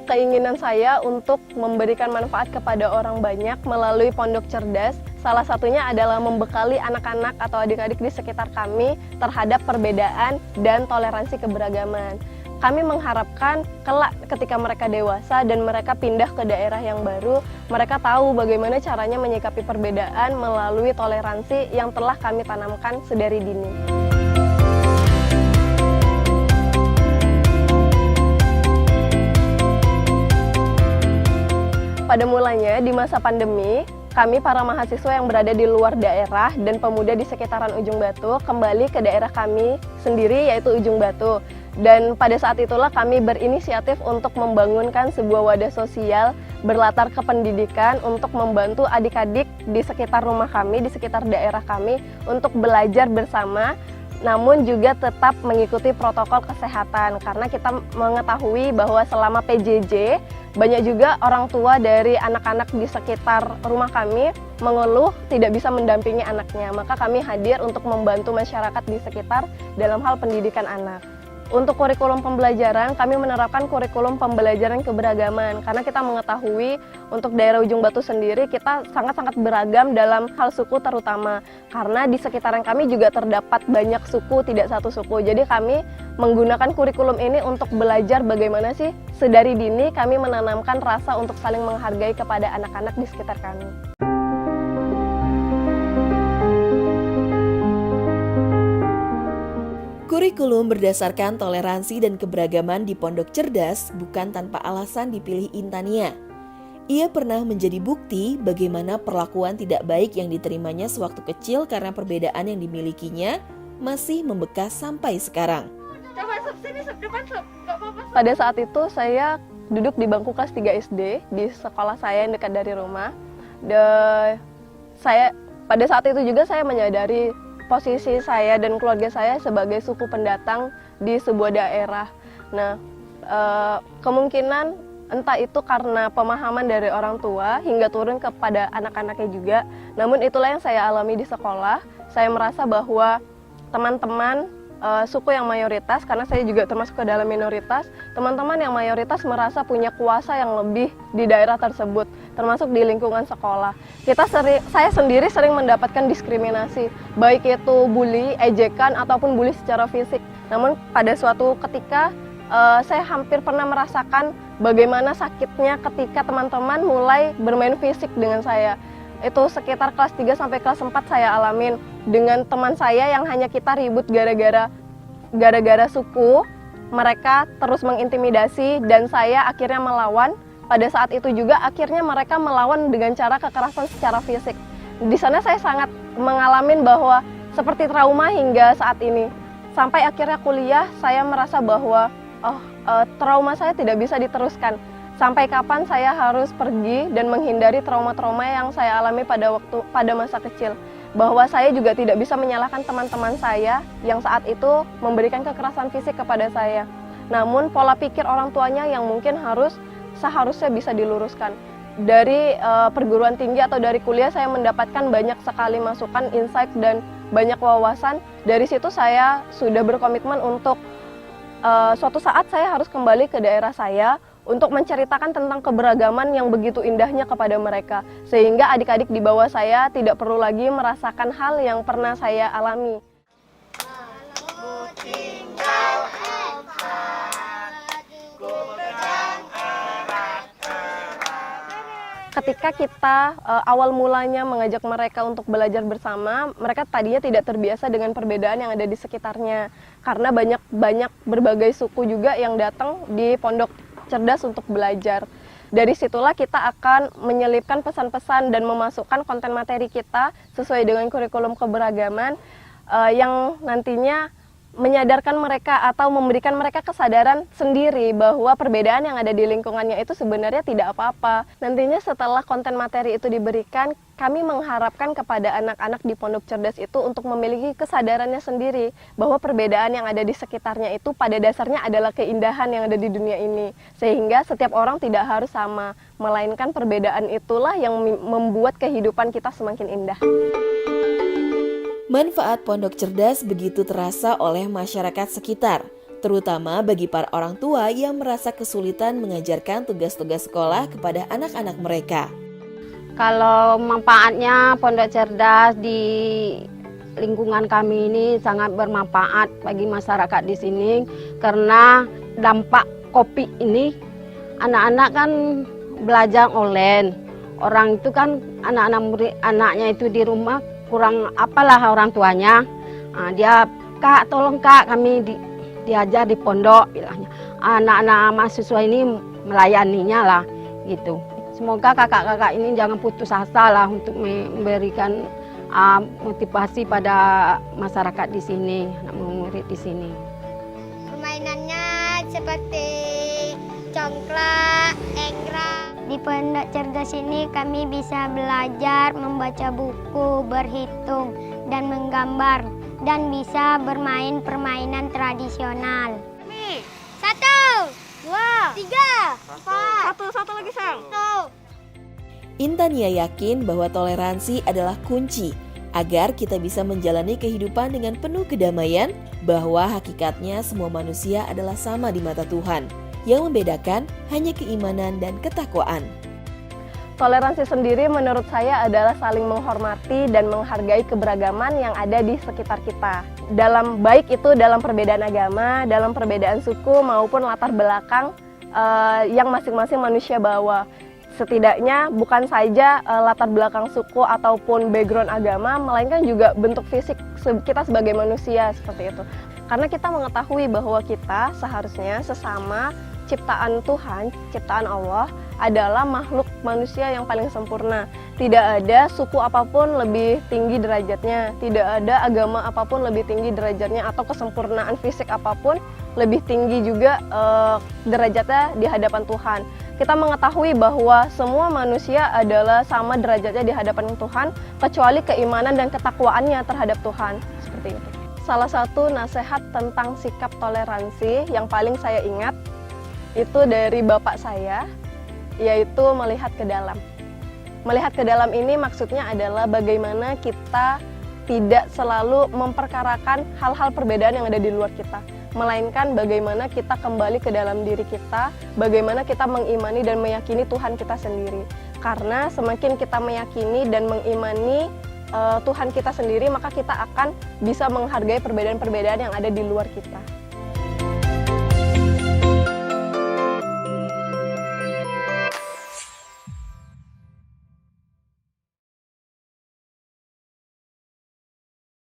Keinginan saya untuk memberikan manfaat kepada orang banyak melalui Pondok Cerdas, salah satunya adalah membekali anak-anak atau adik-adik di sekitar kami terhadap perbedaan dan toleransi keberagaman. Kami mengharapkan kelak ketika mereka dewasa dan mereka pindah ke daerah yang baru, mereka tahu bagaimana caranya menyikapi perbedaan melalui toleransi yang telah kami tanamkan sedari dini. Pada mulanya di masa pandemi, kami para mahasiswa yang berada di luar daerah dan pemuda di sekitaran Ujung Batu kembali ke daerah kami sendiri yaitu Ujung Batu. Dan pada saat itulah kami berinisiatif untuk membangunkan sebuah wadah sosial berlatar kependidikan untuk membantu adik-adik di sekitar rumah kami, di sekitar daerah kami untuk belajar bersama, namun juga tetap mengikuti protokol kesehatan karena kita mengetahui bahwa selama PJJ banyak juga orang tua dari anak-anak di sekitar rumah kami mengeluh tidak bisa mendampingi anaknya, maka kami hadir untuk membantu masyarakat di sekitar dalam hal pendidikan anak. Untuk kurikulum pembelajaran, kami menerapkan kurikulum pembelajaran keberagaman karena kita mengetahui untuk daerah Ujung Batu sendiri kita sangat-sangat beragam dalam hal suku terutama karena di sekitaran kami juga terdapat banyak suku, tidak satu suku. Jadi kami menggunakan kurikulum ini untuk belajar bagaimana sih sedari dini kami menanamkan rasa untuk saling menghargai kepada anak-anak di sekitar kami. Kurikulum berdasarkan toleransi dan keberagaman di Pondok Cerdas bukan tanpa alasan dipilih Intania. Ia pernah menjadi bukti bagaimana perlakuan tidak baik yang diterimanya sewaktu kecil karena perbedaan yang dimilikinya masih membekas sampai sekarang. Pada saat itu saya duduk di bangku kelas 3 SD di sekolah saya yang dekat dari rumah. Pada saat itu juga saya menyadari posisi saya dan keluarga saya sebagai suku pendatang di sebuah daerah. Nah, kemungkinan entah itu karena pemahaman dari orang tua hingga turun kepada anak-anaknya juga. Namun itulah yang saya alami di sekolah. Saya merasa bahwa teman-teman suku yang mayoritas, karena saya juga termasuk ke dalam minoritas, teman-teman yang mayoritas merasa punya kuasa yang lebih di daerah tersebut, termasuk di lingkungan sekolah. Saya sendiri sering mendapatkan diskriminasi, baik itu bully, ejekan, ataupun bully secara fisik. Namun pada suatu ketika, saya hampir pernah merasakan bagaimana sakitnya ketika teman-teman mulai bermain fisik dengan saya. Itu sekitar kelas 3 sampai kelas 4 saya alamin dengan teman saya yang hanya kita ribut gara-gara suku. Mereka terus mengintimidasi dan saya akhirnya melawan. Pada saat itu juga akhirnya mereka melawan dengan cara kekerasan secara fisik. Di sana saya sangat mengalami bahwa seperti trauma hingga saat ini. Sampai akhirnya kuliah saya merasa bahwa trauma saya tidak bisa diteruskan. Sampai kapan saya harus pergi dan menghindari trauma-trauma yang saya alami pada masa kecil. Bahwa saya juga tidak bisa menyalahkan teman-teman saya yang saat itu memberikan kekerasan fisik kepada saya. Namun pola pikir orang tuanya yang mungkin seharusnya bisa diluruskan. Dari perguruan tinggi atau dari kuliah saya mendapatkan banyak sekali masukan, insight dan banyak wawasan. Dari situ saya sudah berkomitmen untuk suatu saat saya harus kembali ke daerah saya untuk menceritakan tentang keberagaman yang begitu indahnya kepada mereka, sehingga adik-adik di bawah saya tidak perlu lagi merasakan hal yang pernah saya alami. Ketika kita awal mulanya mengajak mereka untuk belajar bersama, mereka tadinya tidak terbiasa dengan perbedaan yang ada di sekitarnya, karena banyak berbagai suku juga yang datang di Pondok Cerdas untuk belajar. Dari situlah kita akan menyelipkan pesan-pesan dan memasukkan konten materi kita sesuai dengan kurikulum keberagaman yang nantinya menyadarkan mereka atau memberikan mereka kesadaran sendiri bahwa perbedaan yang ada di lingkungannya itu sebenarnya tidak apa-apa. Nantinya setelah konten materi itu diberikan, kami mengharapkan kepada anak-anak di Pondok Cerdas itu untuk memiliki kesadarannya sendiri bahwa perbedaan yang ada di sekitarnya itu pada dasarnya adalah keindahan yang ada di dunia ini. Sehingga setiap orang tidak harus sama, melainkan perbedaan itulah yang membuat kehidupan kita semakin indah. Manfaat pondok cerdas begitu terasa oleh masyarakat sekitar, terutama bagi para orang tua yang merasa kesulitan mengajarkan tugas-tugas sekolah kepada anak-anak mereka. Kalau manfaatnya pondok cerdas di lingkungan kami ini sangat bermanfaat bagi masyarakat di sini, karena dampak Covid ini anak-anak kan belajar online. Orang itu kan anak-anak murid, anaknya itu di rumah kurang apalah orang tuanya. Nah, dia, "Kak, tolong Kak, kami diajar di pondok," bilangnya. Anak-anak mahasiswa ini melayaninya lah gitu. Semoga kakak-kakak ini jangan putus asa lah untuk memberikan motivasi pada masyarakat di sini, anak murid di sini. Permainannya seperti congklak, enggrang. Di pondok cerdas ini kami bisa belajar membaca buku, berhitung, dan menggambar, dan bisa bermain permainan tradisional. 1, 2, 3, 4. Satu lagi, Sang. Intania yakin bahwa toleransi adalah kunci agar kita bisa menjalani kehidupan dengan penuh kedamaian, bahwa hakikatnya semua manusia adalah sama di mata Tuhan. Yang membedakan hanya keimanan dan ketakwaan. Toleransi sendiri menurut saya adalah saling menghormati dan menghargai keberagaman yang ada di sekitar kita. Baik itu dalam perbedaan agama, dalam perbedaan suku maupun latar belakang yang masing-masing manusia bawa. Setidaknya bukan saja latar belakang suku ataupun background agama, melainkan juga bentuk fisik kita sebagai manusia seperti itu. Karena kita mengetahui bahwa kita seharusnya sesama ciptaan Tuhan, ciptaan Allah adalah makhluk manusia yang paling sempurna. Tidak ada suku apapun lebih tinggi derajatnya, tidak ada agama apapun lebih tinggi derajatnya, atau kesempurnaan fisik apapun lebih tinggi juga derajatnya di hadapan Tuhan. Kita mengetahui bahwa semua manusia adalah sama derajatnya di hadapan Tuhan, kecuali keimanan dan ketakwaannya terhadap Tuhan. Seperti itu. Salah satu nasihat tentang sikap toleransi yang paling saya ingat itu dari bapak saya, yaitu melihat ke dalam. Melihat ke dalam ini maksudnya adalah bagaimana kita tidak selalu memperkarakan hal-hal perbedaan yang ada di luar kita, melainkan bagaimana kita kembali ke dalam diri kita, bagaimana kita mengimani dan meyakini Tuhan kita sendiri. Karena semakin kita meyakini dan mengimani Tuhan kita sendiri, maka kita akan bisa menghargai perbedaan-perbedaan yang ada di luar kita.